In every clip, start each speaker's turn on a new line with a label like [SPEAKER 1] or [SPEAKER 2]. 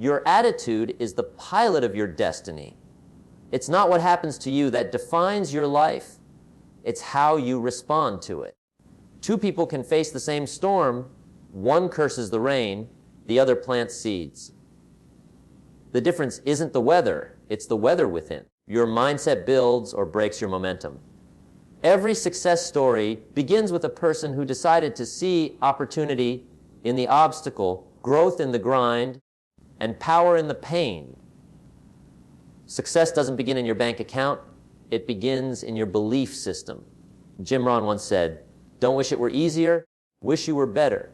[SPEAKER 1] Your attitude is the pilot of your destiny. It's not what happens to you that defines your life. It's how you respond to it. Two people can face the same storm. One curses the rain, the other plants seeds. The difference isn't the weather, it's the weather within. Your mindset builds or breaks your momentum. Every success story begins with a person who decided to see opportunity in the obstacle, growth in the grind, and power in the pain. Success doesn't begin in your bank account, it begins in your belief system. Jim Rohn once said, "Don't wish it were easier, wish you were better."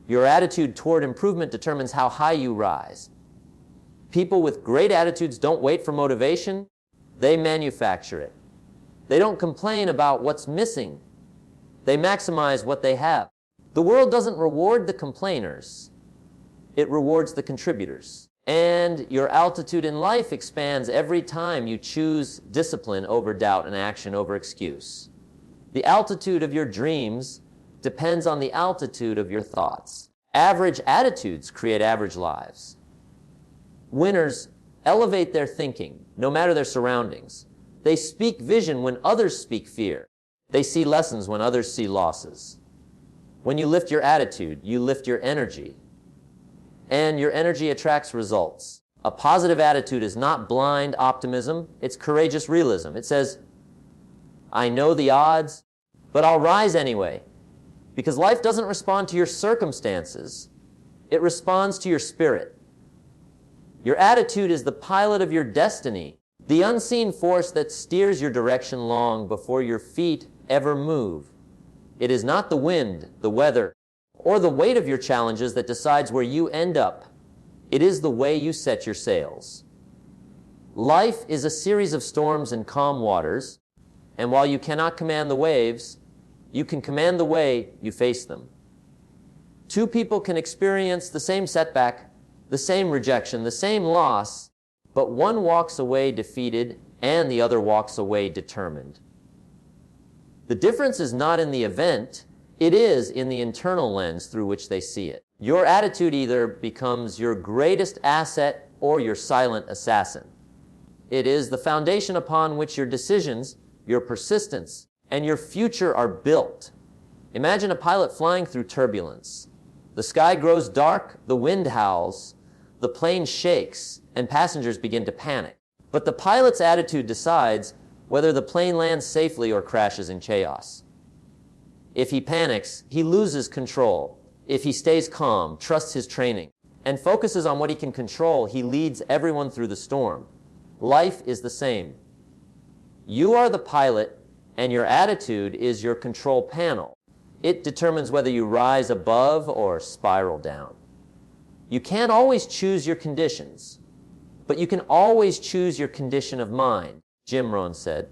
[SPEAKER 1] Your attitude toward improvement determines how high you rise. People with great attitudes don't wait for motivation, they manufacture it. They don't complain about what's missing, they maximize what they have. The world doesn't reward the complainers, it rewards the contributors. And your altitude in life expands every time you choose discipline over doubt and action over excuse. The altitude of your dreams depends on the altitude of your thoughts. Average attitudes create average lives. Winners elevate their thinking, no matter their surroundings. They speak vision when others speak fear. They see lessons when others see losses. When you lift your attitude, you lift your energy. And your energy attracts results. A positive attitude is not blind optimism, it's courageous realism. It says, I know the odds, but I'll rise anyway. Because life doesn't respond to your circumstances, it responds to your spirit. Your attitude is the pilot of your destiny, the unseen force that steers your direction long before your feet ever move. It is not the wind, the weather, or the weight of your challenges that decides where you end up. It is the way you set your sails. Life is a series of storms and calm waters, and while you cannot command the waves, you can command the way you face them. Two people can experience the same setback, the same rejection, the same loss, but one walks away defeated and the other walks away determined. The difference is not in the event, it is in the internal lens through which they see it. Your attitude either becomes your greatest asset or your silent assassin. It is the foundation upon which your decisions, your persistence, and your future are built. Imagine a pilot flying through turbulence. The sky grows dark, the wind howls, the plane shakes, and passengers begin to panic. But the pilot's attitude decides whether the plane lands safely or crashes in chaos. If he panics, he loses control. If he stays calm, trusts his training, and focuses on what he can control, he leads everyone through the storm. Life is the same. You are the pilot, and your attitude is your control panel. It determines whether you rise above or spiral down. You can't always choose your conditions, but you can always choose your condition of mind, Jim Rohn said.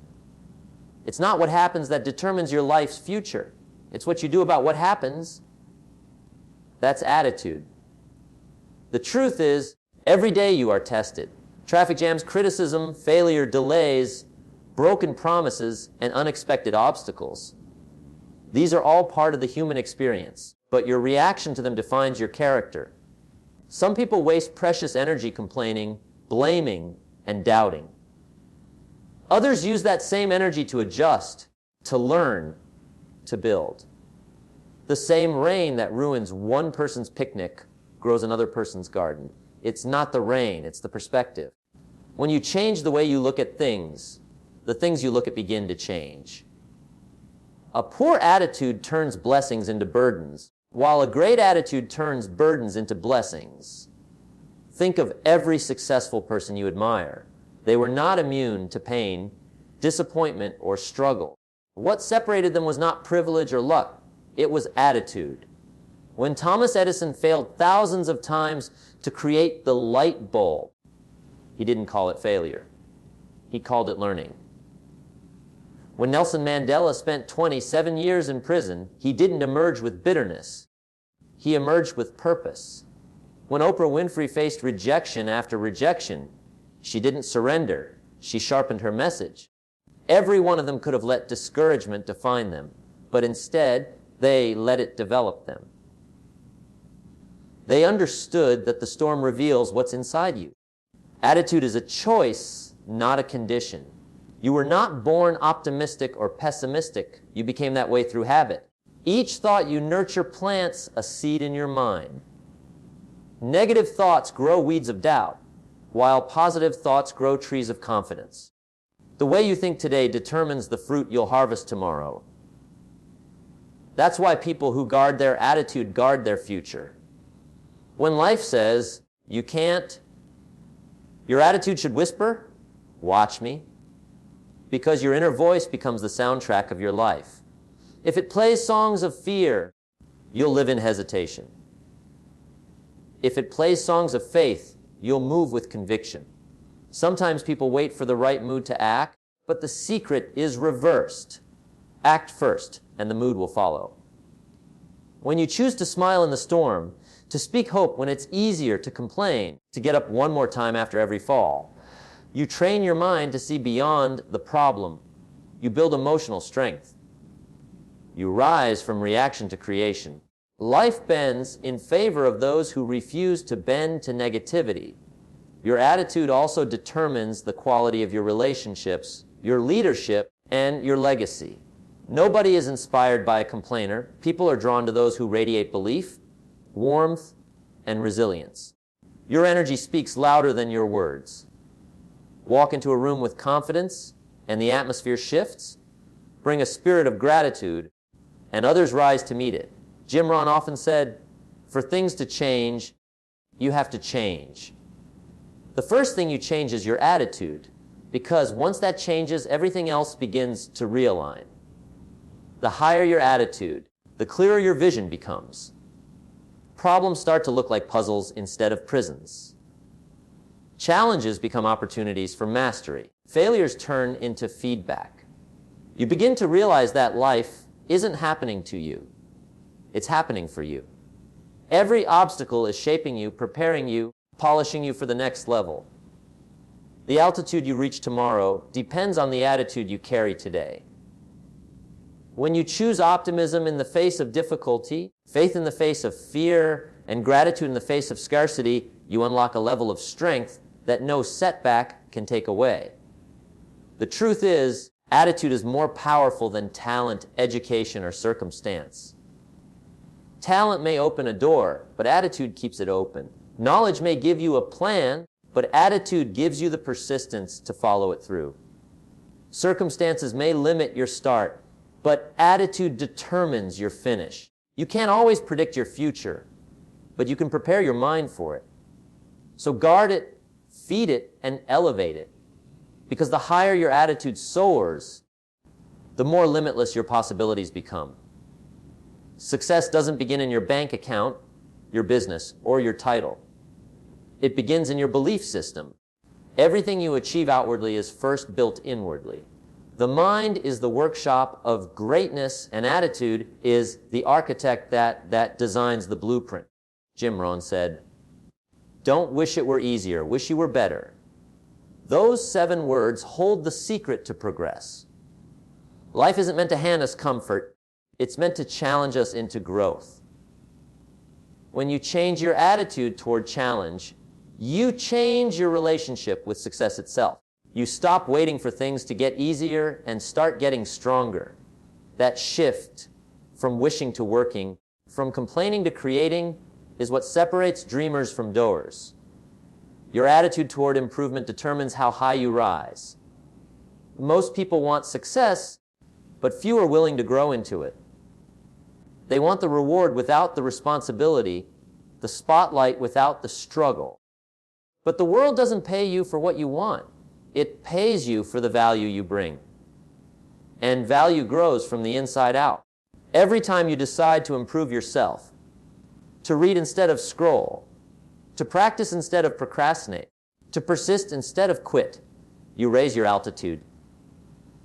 [SPEAKER 1] It's not what happens that determines your life's future. It's what you do about what happens. That's attitude. The truth is, every day you are tested. Traffic jams, criticism, failure, delays, broken promises, and unexpected obstacles. These are all part of the human experience, but your reaction to them defines your character. Some people waste precious energy complaining, blaming, and doubting. Others use that same energy to adjust, to learn, to build. The same rain that ruins one person's picnic grows another person's garden. It's not the rain, it's the perspective. When you change the way you look at things, the things you look at begin to change. A poor attitude turns blessings into burdens, while a great attitude turns burdens into blessings. Think of every successful person you admire. They were not immune to pain, disappointment, or struggle. What separated them was not privilege or luck. It was attitude. When Thomas Edison failed thousands of times to create the light bulb, he didn't call it failure. He called it learning. When Nelson Mandela spent 27 years in prison, he didn't emerge with bitterness. He emerged with purpose. When Oprah Winfrey faced rejection after rejection, she didn't surrender. She sharpened her message. Every one of them could have let discouragement define them, but instead, they let it develop them. They understood that the storm reveals what's inside you. Attitude is a choice, not a condition. You were not born optimistic or pessimistic. You became that way through habit. Each thought you nurture plants a seed in your mind. Negative thoughts grow weeds of doubt, while positive thoughts grow trees of confidence. The way you think today determines the fruit you'll harvest tomorrow. That's why people who guard their attitude guard their future. When life says, you can't, your attitude should whisper, watch me, because your inner voice becomes the soundtrack of your life. If it plays songs of fear, you'll live in hesitation. If it plays songs of faith, you'll move with conviction. Sometimes people wait for the right mood to act, but the secret is reversed. Act first, and the mood will follow. When you choose to smile in the storm, to speak hope when it's easier to complain, to get up one more time after every fall, you train your mind to see beyond the problem. You build emotional strength. You rise from reaction to creation. Life bends in favor of those who refuse to bend to negativity. Your attitude also determines the quality of your relationships, your leadership, and your legacy. Nobody is inspired by a complainer. People are drawn to those who radiate belief, warmth, and resilience. Your energy speaks louder than your words. Walk into a room with confidence, and the atmosphere shifts. Bring a spirit of gratitude, and others rise to meet it. Jim Rohn often said, for things to change, you have to change. The first thing you change is your attitude, because once that changes, everything else begins to realign. The higher your attitude, the clearer your vision becomes. Problems start to look like puzzles instead of prisons. Challenges become opportunities for mastery. Failures turn into feedback. You begin to realize that life isn't happening to you. It's happening for you. Every obstacle is shaping you, preparing you, polishing you for the next level. The altitude you reach tomorrow depends on the attitude you carry today. When you choose optimism in the face of difficulty, faith in the face of fear, and gratitude in the face of scarcity, you unlock a level of strength that no setback can take away. The truth is, attitude is more powerful than talent, education, or circumstance. Talent may open a door, but attitude keeps it open. Knowledge may give you a plan, but attitude gives you the persistence to follow it through. Circumstances may limit your start, but attitude determines your finish. You can't always predict your future, but you can prepare your mind for it. So guard it, feed it, and elevate it. Because the higher your attitude soars, the more limitless your possibilities become. Success doesn't begin in your bank account, your business, or your title. It begins in your belief system. Everything you achieve outwardly is first built inwardly. The mind is the workshop of greatness, and attitude is the architect that designs the blueprint. Jim Rohn said, "Don't wish it were easier, wish you were better." Those 7 words hold the secret to progress. Life isn't meant to hand us comfort. It's meant to challenge us into growth. When you change your attitude toward challenge, you change your relationship with success itself. You stop waiting for things to get easier and start getting stronger. That shift from wishing to working, from complaining to creating, is what separates dreamers from doers. Your attitude toward improvement determines how high you rise. Most people want success, but few are willing to grow into it. They want the reward without the responsibility, the spotlight without the struggle. But the world doesn't pay you for what you want. It pays you for the value you bring. And value grows from the inside out. Every time you decide to improve yourself, to read instead of scroll, to practice instead of procrastinate, to persist instead of quit, you raise your altitude.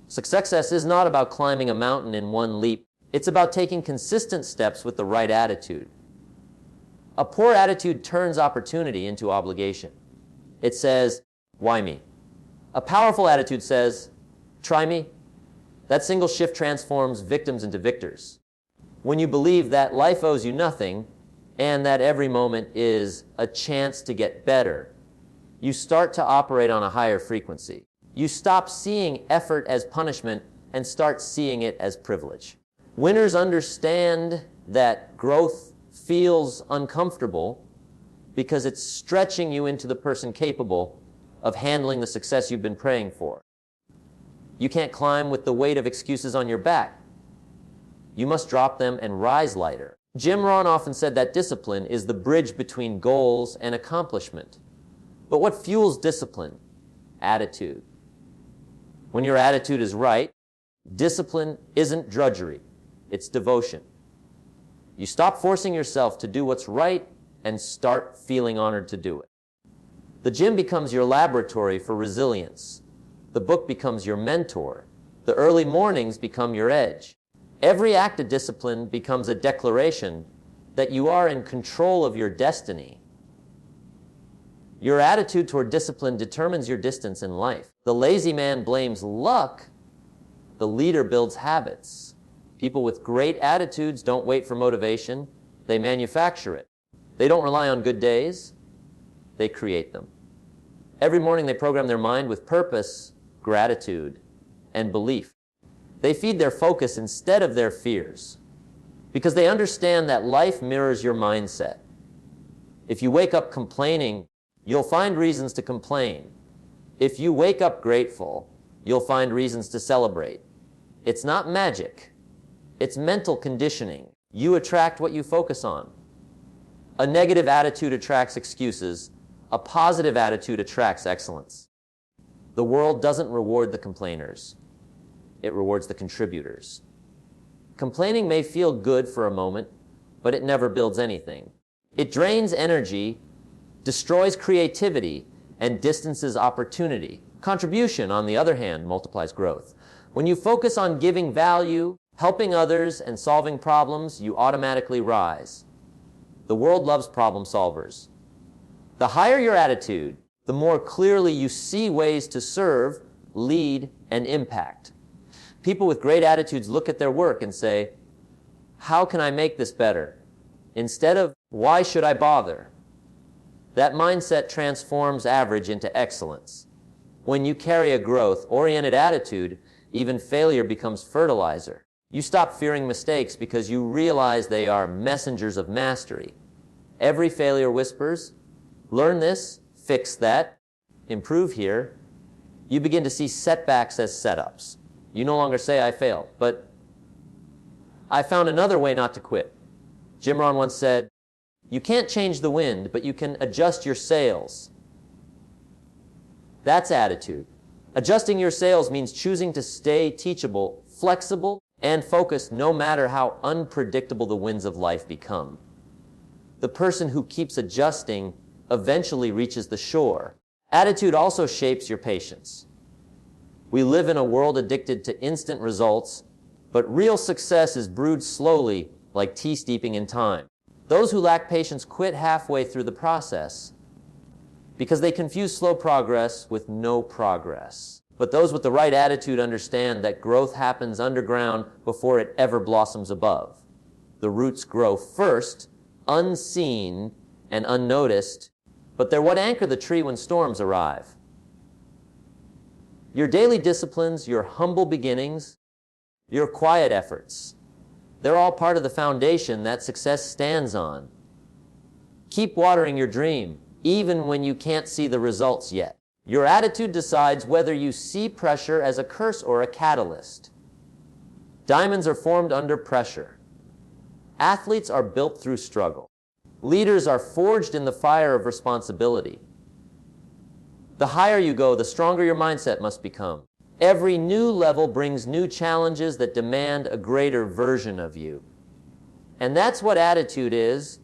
[SPEAKER 1] Success is not about climbing a mountain in one leap. It's about taking consistent steps with the right attitude. A poor attitude turns opportunity into obligation. It says, why me? A powerful attitude says, try me. That single shift transforms victims into victors. When you believe that life owes you nothing, and that every moment is a chance to get better, you start to operate on a higher frequency. You stop seeing effort as punishment and start seeing it as privilege. Winners understand that growth feels uncomfortable because it's stretching you into the person capable of handling the success you've been praying for. You can't climb with the weight of excuses on your back. You must drop them and rise lighter. Jim Rohn often said that discipline is the bridge between goals and accomplishment. But what fuels discipline? Attitude. When your attitude is right, discipline isn't drudgery, it's devotion. You stop forcing yourself to do what's right and start feeling honored to do it. The gym becomes your laboratory for resilience. The book becomes your mentor. The early mornings become your edge. Every act of discipline becomes a declaration that you are in control of your destiny. Your attitude toward discipline determines your distance in life. The lazy man blames luck. The leader builds habits. People with great attitudes don't wait for motivation. They manufacture it. They don't rely on good days. They create them. Every morning they program their mind with purpose, gratitude, and belief. They feed their focus instead of their fears because they understand that life mirrors your mindset. If you wake up complaining, you'll find reasons to complain. If you wake up grateful, you'll find reasons to celebrate. It's not magic. It's mental conditioning. You attract what you focus on. A negative attitude attracts excuses. A positive attitude attracts excellence. The world doesn't reward the complainers. It rewards the contributors. Complaining may feel good for a moment, but it never builds anything. It drains energy, destroys creativity, and distances opportunity. Contribution, on the other hand, multiplies growth. When you focus on giving value, helping others, and solving problems, you automatically rise. The world loves problem solvers. The higher your attitude, the more clearly you see ways to serve, lead, and impact. People with great attitudes look at their work and say, how can I make this better? Instead of, why should I bother? That mindset transforms average into excellence. When you carry a growth-oriented attitude, even failure becomes fertilizer. You stop fearing mistakes because you realize they are messengers of mastery. Every failure whispers, learn this, fix that, improve here. You begin to see setbacks as setups. You no longer say, I failed, but I found another way not to quit. Jim Rohn once said, you can't change the wind, but you can adjust your sails. That's attitude. Adjusting your sails means choosing to stay teachable, flexible, and focused no matter how unpredictable the winds of life become. The person who keeps adjusting eventually reaches the shore. Attitude also shapes your patience. We live in a world addicted to instant results, but real success is brewed slowly like tea steeping in time. Those who lack patience quit halfway through the process because they confuse slow progress with no progress. But those with the right attitude understand that growth happens underground before it ever blossoms above. The roots grow first, unseen and unnoticed, but they're what anchor the tree when storms arrive. Your daily disciplines, your humble beginnings, your quiet efforts, they're all part of the foundation that success stands on. Keep watering your dream, even when you can't see the results yet. Your attitude decides whether you see pressure as a curse or a catalyst. Diamonds are formed under pressure. Athletes are built through struggle. Leaders are forged in the fire of responsibility. The higher you go, the stronger your mindset must become. Every new level brings new challenges that demand a greater version of you. And that's what attitude is.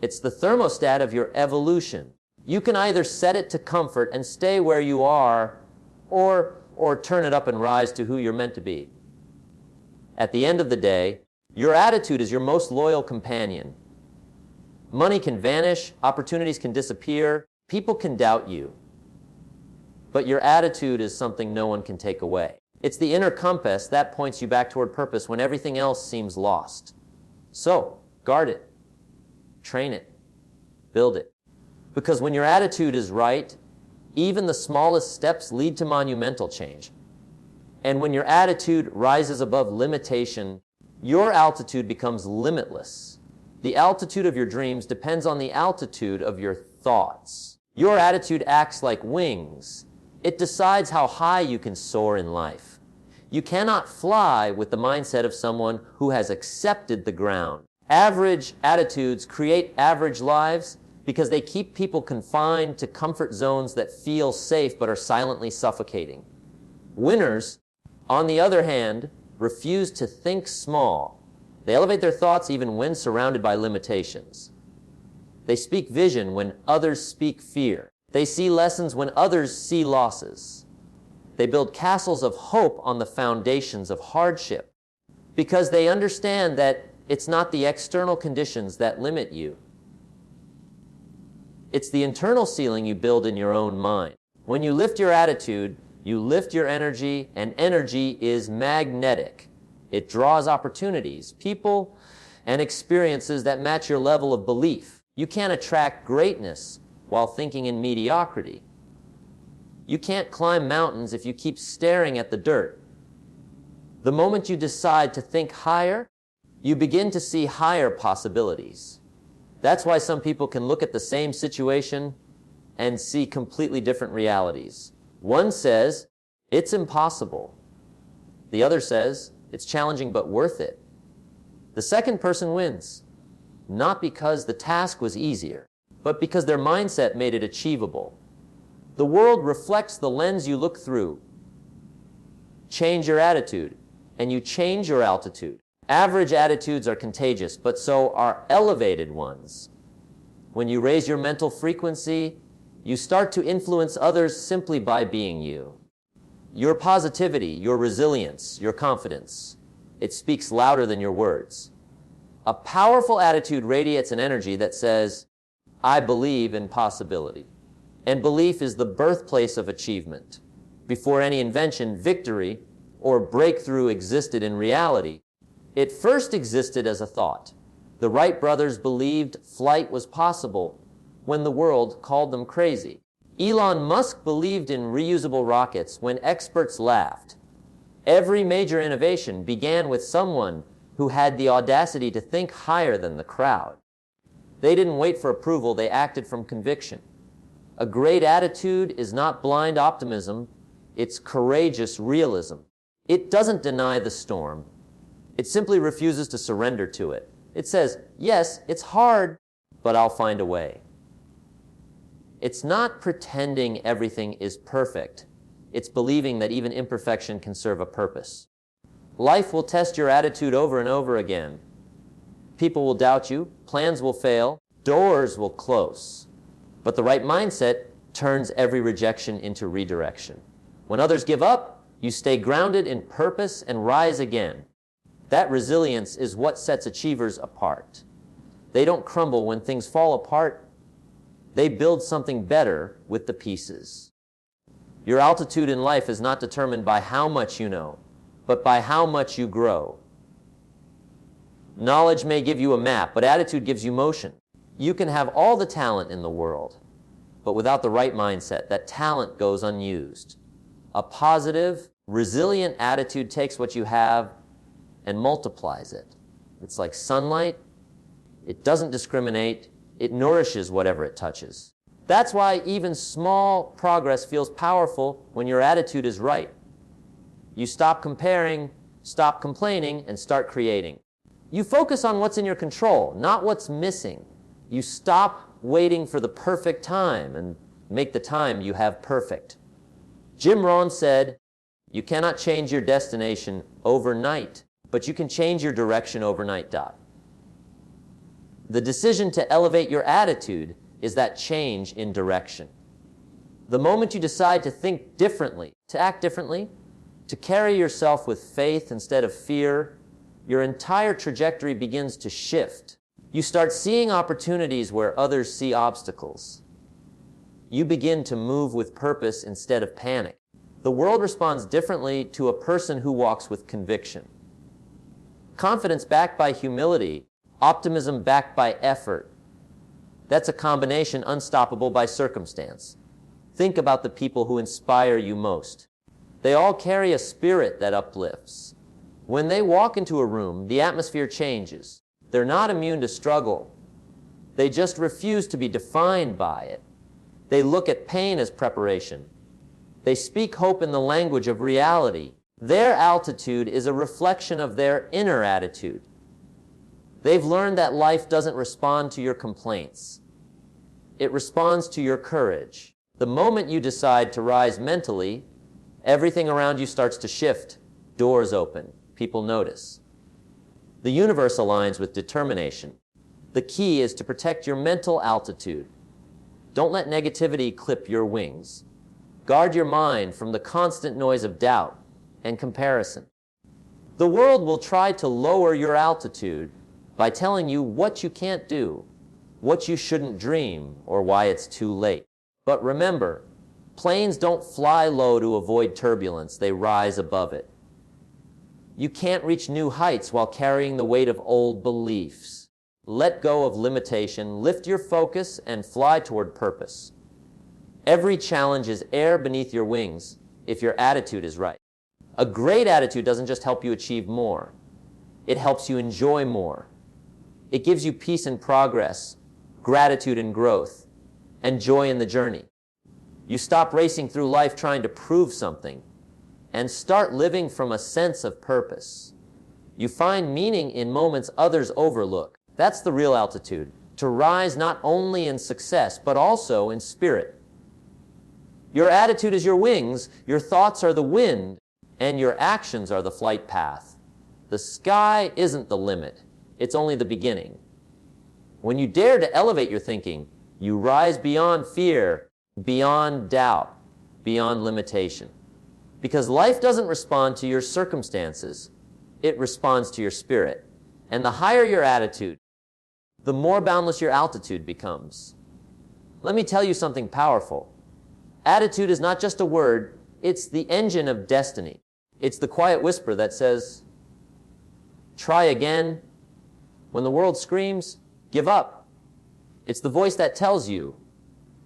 [SPEAKER 1] It's the thermostat of your evolution. You can either set it to comfort and stay where you are, or turn it up and rise to who you're meant to be. At the end of the day, your attitude is your most loyal companion. Money can vanish, opportunities can disappear, people can doubt you. But your attitude is something no one can take away. It's the inner compass that points you back toward purpose when everything else seems lost. So, guard it. train it, build it. Because when your attitude is right, even the smallest steps lead to monumental change. And when your attitude rises above limitation, your altitude becomes limitless. The altitude of your dreams depends on the altitude of your thoughts. Your attitude acts like wings. It decides how high you can soar in life. You cannot fly with the mindset of someone who has accepted the ground. Average attitudes create average lives because they keep people confined to comfort zones that feel safe but are silently suffocating. Winners, on the other hand, refuse to think small. They elevate their thoughts even when surrounded by limitations. They speak vision when others speak fear. They see lessons when others see losses. They build castles of hope on the foundations of hardship because they understand that it's not the external conditions that limit you. It's the internal ceiling you build in your own mind. When you lift your attitude, you lift your energy, and energy is magnetic. It draws opportunities, people, and experiences that match your level of belief. You can't attract greatness while thinking in mediocrity. You can't climb mountains if you keep staring at the dirt. The moment you decide to think higher, you begin to see higher possibilities. That's why some people can look at the same situation and see completely different realities. One says, it's impossible. The other says, it's challenging but worth it. The second person wins, not because the task was easier, but because their mindset made it achievable. The world reflects the lens you look through. Change your attitude, and you change your altitude. Average attitudes are contagious, but so are elevated ones. When you raise your mental frequency, you start to influence others simply by being you. Your positivity, your resilience, your confidence, it speaks louder than your words. A powerful attitude radiates an energy that says, I believe in possibility. And belief is the birthplace of achievement. Before any invention, victory, or breakthrough existed in reality, it first existed as a thought. The Wright brothers believed flight was possible when the world called them crazy. Elon Musk believed in reusable rockets when experts laughed. Every major innovation began with someone who had the audacity to think higher than the crowd. They didn't wait for approval, they acted from conviction. A great attitude is not blind optimism, it's courageous realism. It doesn't deny the storm. It simply refuses to surrender to it. It says, yes, it's hard, but I'll find a way. It's not pretending everything is perfect. It's believing that even imperfection can serve a purpose. Life will test your attitude over and over again. People will doubt you, plans will fail, doors will close. But the right mindset turns every rejection into redirection. When others give up, you stay grounded in purpose and rise again. That resilience is what sets achievers apart. They don't crumble when things fall apart. They build something better with the pieces. Your altitude in life is not determined by how much you know, but by how much you grow. Knowledge may give you a map, but attitude gives you motion. You can have all the talent in the world, but without the right mindset, that talent goes unused. A positive, resilient attitude takes what you have and multiplies it. It's like sunlight. It doesn't discriminate. It nourishes whatever it touches. That's why even small progress feels powerful when your attitude is right. You stop comparing, stop complaining, and start creating. You focus on what's in your control, not what's missing. You stop waiting for the perfect time and make the time you have perfect. Jim Rohn said, you cannot change your destination overnight, but you can change your direction overnight. The decision to elevate your attitude is that change in direction. The moment you decide to think differently, to act differently, to carry yourself with faith instead of fear, your entire trajectory begins to shift. You start seeing opportunities where others see obstacles. You begin to move with purpose instead of panic. The world responds differently to a person who walks with conviction. Confidence backed by humility, optimism backed by effort, That's a combination unstoppable by circumstance. Think about the people who inspire you most. They all carry a spirit that uplifts. When they walk into a room, the atmosphere changes. They're not immune to struggle. They just refuse to be defined by it. They look at pain as preparation. They speak hope in the language of reality. Their altitude is a reflection of their inner attitude. They've learned that life doesn't respond to your complaints. It responds to your courage. The moment you decide to rise mentally, everything around you starts to shift. Doors open. People notice. The universe aligns with determination. The key is to protect your mental altitude. Don't let negativity clip your wings. Guard your mind from the constant noise of doubt and comparison. The world will try to lower your altitude by telling you what you can't do, what you shouldn't dream, or why it's too late. But remember, planes don't fly low to avoid turbulence, they rise above it. You can't reach new heights while carrying the weight of old beliefs. Let go of limitation, lift your focus, and fly toward purpose. Every challenge is air beneath your wings if your attitude is right. A great attitude doesn't just help you achieve more. It helps you enjoy more. It gives you peace and progress, gratitude and growth, and joy in the journey. You stop racing through life trying to prove something and start living from a sense of purpose. You find meaning in moments others overlook. That's the real altitude, to rise not only in success, but also in spirit. Your attitude is your wings, your thoughts are the wind, and your actions are the flight path. The sky isn't the limit, it's only the beginning. When you dare to elevate your thinking, you rise beyond fear, beyond doubt, beyond limitation. Because life doesn't respond to your circumstances, it responds to your spirit. And the higher your attitude, the more boundless your altitude becomes. Let me tell you something powerful. Attitude is not just a word, it's the engine of destiny. It's the quiet whisper that says, try again. When the world screams, give up. It's the voice that tells you,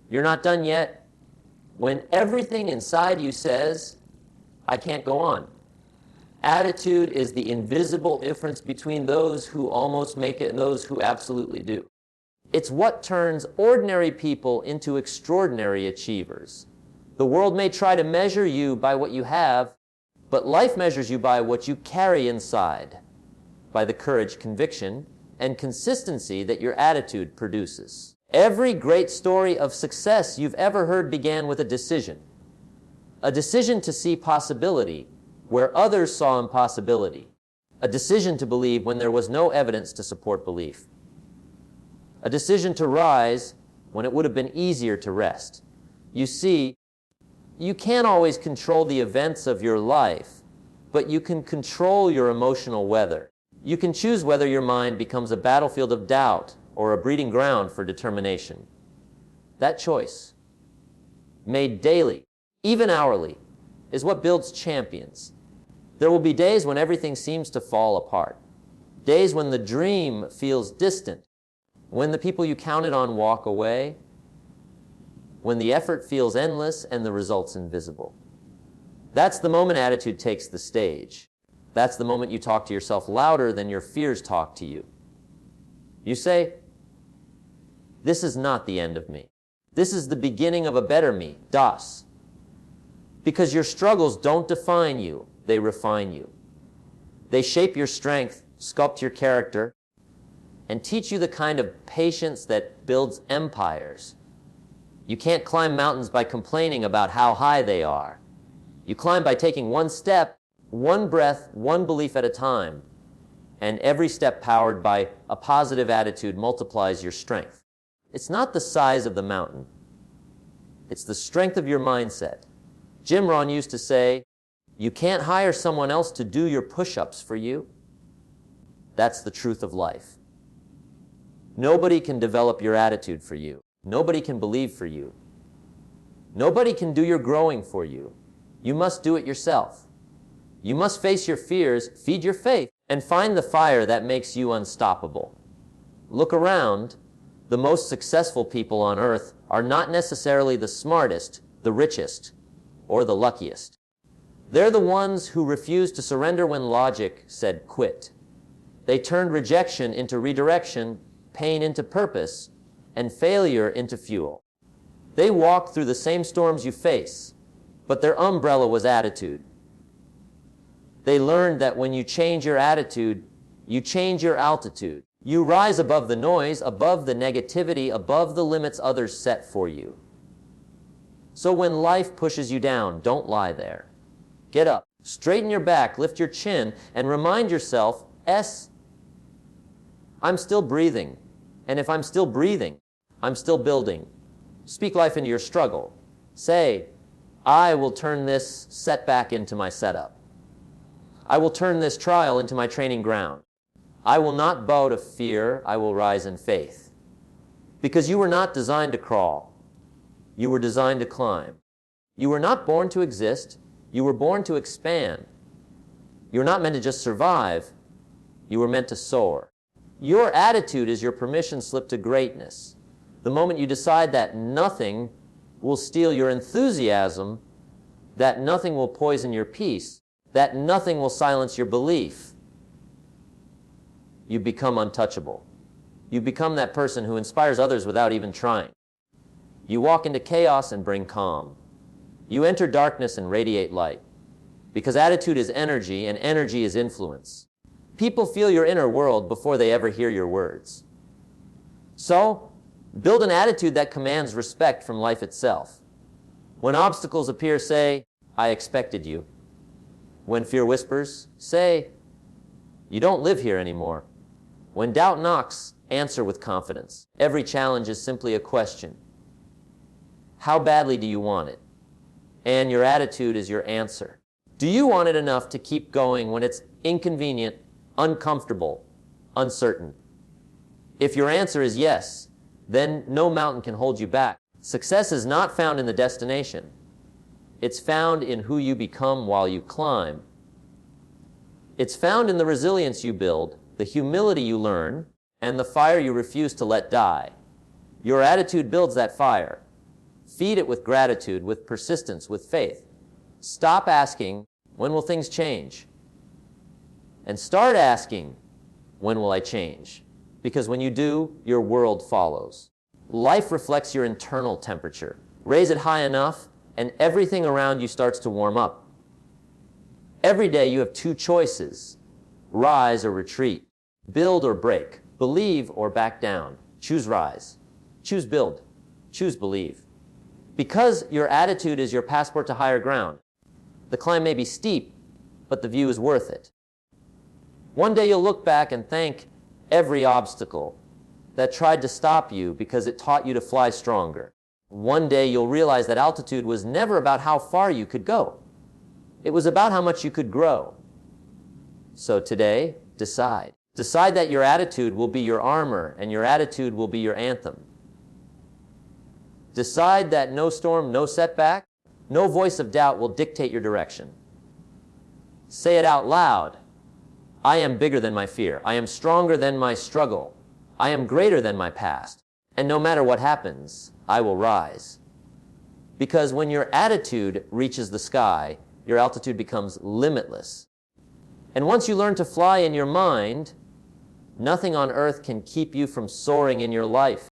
[SPEAKER 1] you're not done yet. When everything inside you says, I can't go on. Attitude is the invisible difference between those who almost make it and those who absolutely do. It's what turns ordinary people into extraordinary achievers. The world may try to measure you by what you have, but life measures you by what you carry inside, by the courage, conviction, and consistency that your attitude produces. Every great story of success you've ever heard began with a decision to see possibility where others saw impossibility, a decision to believe when there was no evidence to support belief, a decision to rise when it would have been easier to rest. You see, you can't always control the events of your life, but you can control your emotional weather. You can choose whether your mind becomes a battlefield of doubt or a breeding ground for determination. That choice, made daily, even hourly, is what builds champions. There will be days when everything seems to fall apart, days when the dream feels distant, when the people you counted on walk away, when the effort feels endless and the results invisible. That's the moment attitude takes the stage. That's the moment you talk to yourself louder than your fears talk to you. You say, this is not the end of me. This is the beginning of a better me, das. Because your struggles don't define you, they refine you. They shape your strength, sculpt your character, and teach you the kind of patience that builds empires. You can't climb mountains by complaining about how high they are. You climb by taking one step, one breath, one belief at a time, and every step powered by a positive attitude multiplies your strength. It's not the size of the mountain. It's the strength of your mindset. Jim Rohn used to say, you can't hire someone else to do your push-ups for you. That's the truth of life. Nobody can develop your attitude for you. Nobody can believe for you. Nobody can do your growing for you. You must do it yourself. You must face your fears, feed your faith, and find the fire that makes you unstoppable. Look around. The most successful people on earth are not necessarily the smartest, the richest, or the luckiest. They're the ones who refused to surrender when logic said quit. They turned rejection into redirection, pain into purpose, and failure into fuel. They walked through the same storms you face, but their umbrella was attitude. They learned that when you change your attitude, you change your altitude. You rise above the noise, above the negativity, above the limits others set for you. So when life pushes you down, don't lie there. Get up, straighten your back, lift your chin, and remind yourself, I'm still breathing. And if I'm still breathing, I'm still building. Speak life into your struggle. Say, I will turn this setback into my setup. I will turn this trial into my training ground. I will not bow to fear, I will rise in faith. Because you were not designed to crawl. You were designed to climb. You were not born to exist, you were born to expand. You were not meant to just survive, you were meant to soar. Your attitude is your permission slip to greatness. The moment you decide that nothing will steal your enthusiasm, that nothing will poison your peace, that nothing will silence your belief, you become untouchable. You become that person who inspires others without even trying. You walk into chaos and bring calm. You enter darkness and radiate light. Because attitude is energy, and energy is influence. People feel your inner world before they ever hear your words. So, build an attitude that commands respect from life itself. When obstacles appear, say, I expected you. When fear whispers, say, you don't live here anymore. When doubt knocks, answer with confidence. Every challenge is simply a question. How badly do you want it? And your attitude is your answer. Do you want it enough to keep going when it's inconvenient, uncomfortable, uncertain? If your answer is yes, then no mountain can hold you back. Success is not found in the destination. It's found in who you become while you climb. It's found in the resilience you build, the humility you learn, and the fire you refuse to let die. Your attitude builds that fire. Feed it with gratitude, with persistence, with faith. Stop asking, when will things change? And start asking, when will I change? Because when you do, your world follows. Life reflects your internal temperature. Raise it high enough, and everything around you starts to warm up. Every day you have two choices: rise or retreat, build or break, believe or back down. Choose rise, choose build, choose believe. Because your attitude is your passport to higher ground. The climb may be steep, but the view is worth it. One day you'll look back and thank every obstacle that tried to stop you because it taught you to fly stronger. One day you'll realize that altitude was never about how far you could go. It was about how much you could grow. So today, decide. Decide that your attitude will be your armor and your attitude will be your anthem. Decide that no storm, no setback, no voice of doubt will dictate your direction. Say it out loud. I am bigger than my fear. I am stronger than my struggle. I am greater than my past. And no matter what happens, I will rise. Because when your attitude reaches the sky, your altitude becomes limitless. And once you learn to fly in your mind, nothing on earth can keep you from soaring in your life.